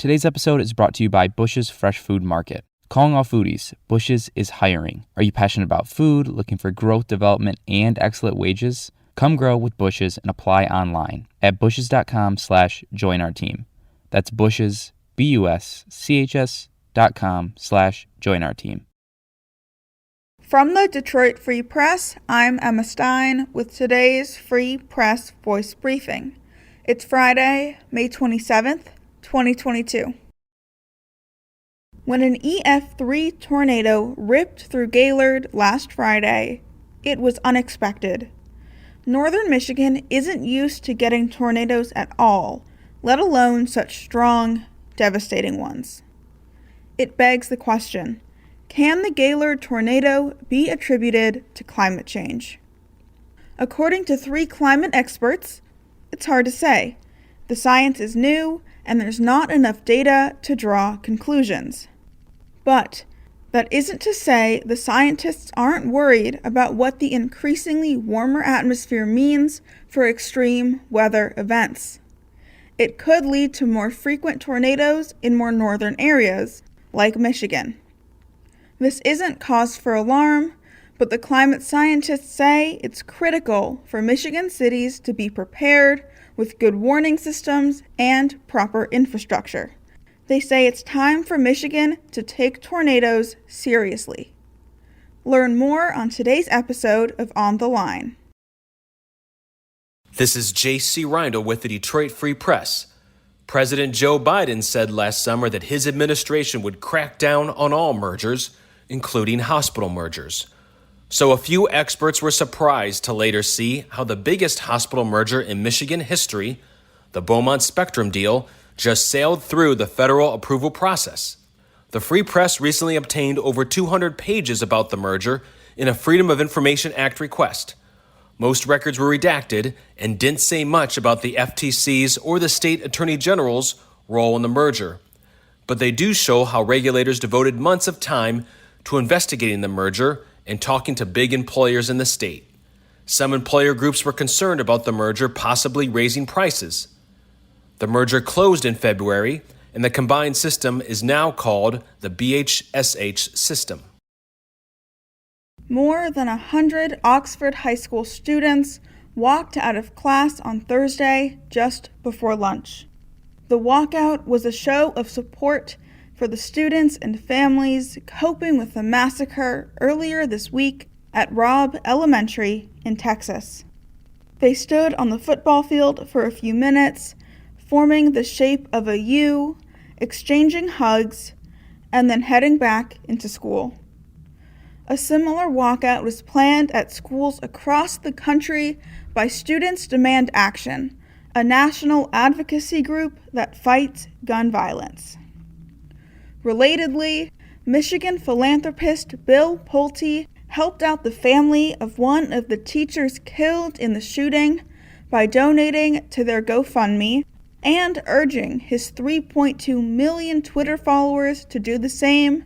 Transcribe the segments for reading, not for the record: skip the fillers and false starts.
Today's episode is brought to you by Bush's Fresh Food Market. Calling all foodies, Bush's is hiring. Are you passionate about food, looking for growth, development, and excellent wages? Come grow with Bush's and apply online at bushes.com/join our team. That's Bush's, BUSCHS.com/join our team. From the Detroit Free Press, I'm Emma Stein with today's Free Press Voice Briefing. It's Friday, May 27th, 2022. When an EF3 tornado ripped through Gaylord last Friday, it was unexpected. Northern Michigan isn't used to getting tornadoes at all, let alone such strong, devastating ones. It begs the question, can the Gaylord tornado be attributed to climate change? According to 3 climate experts, it's hard to say. The science is new, and there's not enough data to draw conclusions. But that isn't to say the scientists aren't worried about what the increasingly warmer atmosphere means for extreme weather events. It could lead to more frequent tornadoes in more northern areas, like Michigan. This isn't cause for alarm, but the climate scientists say it's critical for Michigan cities to be prepared with good warning systems and proper infrastructure. They say it's time for Michigan to take tornadoes seriously. Learn more on today's episode of On the Line. This is J.C. Reindl with the Detroit Free Press. President Joe Biden said last summer that his administration would crack down on all mergers, including hospital mergers. So a few experts were surprised to later see how the biggest hospital merger in Michigan history, the Beaumont Spectrum deal, just sailed through the federal approval process. The Free Press recently obtained over 200 pages about the merger in a Freedom of Information Act request. Most records were redacted and didn't say much about the FTC's or the state attorney general's role in the merger. But they do show how regulators devoted months of time to investigating the merger and talking to big employers in the state. Some employer groups were concerned about the merger possibly raising prices. The merger closed in February, and the combined system is now called the BHSH system. More than 100 Oxford High School students walked out of class on Thursday just before lunch. The walkout was a show of support for the students and families coping with the massacre earlier this week at Robb Elementary in Texas. They stood on the football field for a few minutes, forming the shape of a U, exchanging hugs, and then heading back into school. A similar walkout was planned at schools across the country by Students Demand Action, a national advocacy group that fights gun violence. Relatedly, Michigan philanthropist Bill Pulte helped out the family of one of the teachers killed in the shooting by donating to their GoFundMe and urging his 3.2 million Twitter followers to do the same,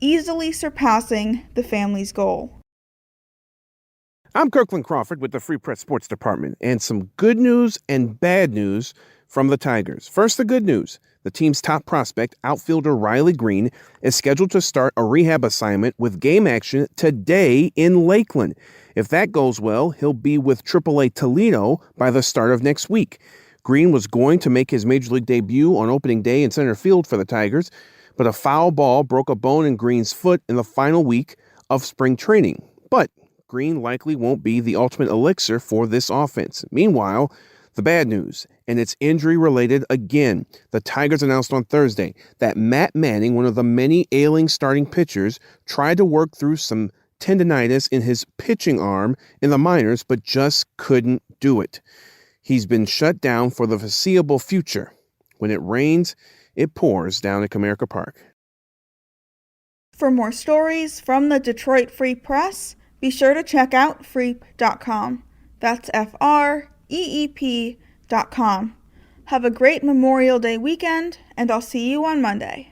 easily surpassing the family's goal. I'm Kirkland Crawford with the Free Press Sports Department, and some good news and bad news from the Tigers. First, the good news. The team's top prospect, outfielder Riley Green, is scheduled to start a rehab assignment with game action today in Lakeland. If that goes well, he'll be with AAA Toledo by the start of next week. Green was going to make his Major League debut on opening day in center field for the Tigers, but a foul ball broke a bone in Green's foot in the final week of spring training. But Green likely won't be the ultimate elixir for this offense. Meanwhile, the bad news, and it's injury-related again. The Tigers announced on Thursday that Matt Manning, one of the many ailing starting pitchers, tried to work through some tendonitis in his pitching arm in the minors, but just couldn't do it. He's been shut down for the foreseeable future. When it rains, it pours down at Comerica Park. For more stories from the Detroit Free Press, be sure to check out freep.com. That's FREEP.com. Have a great Memorial Day weekend, and I'll see you on Monday.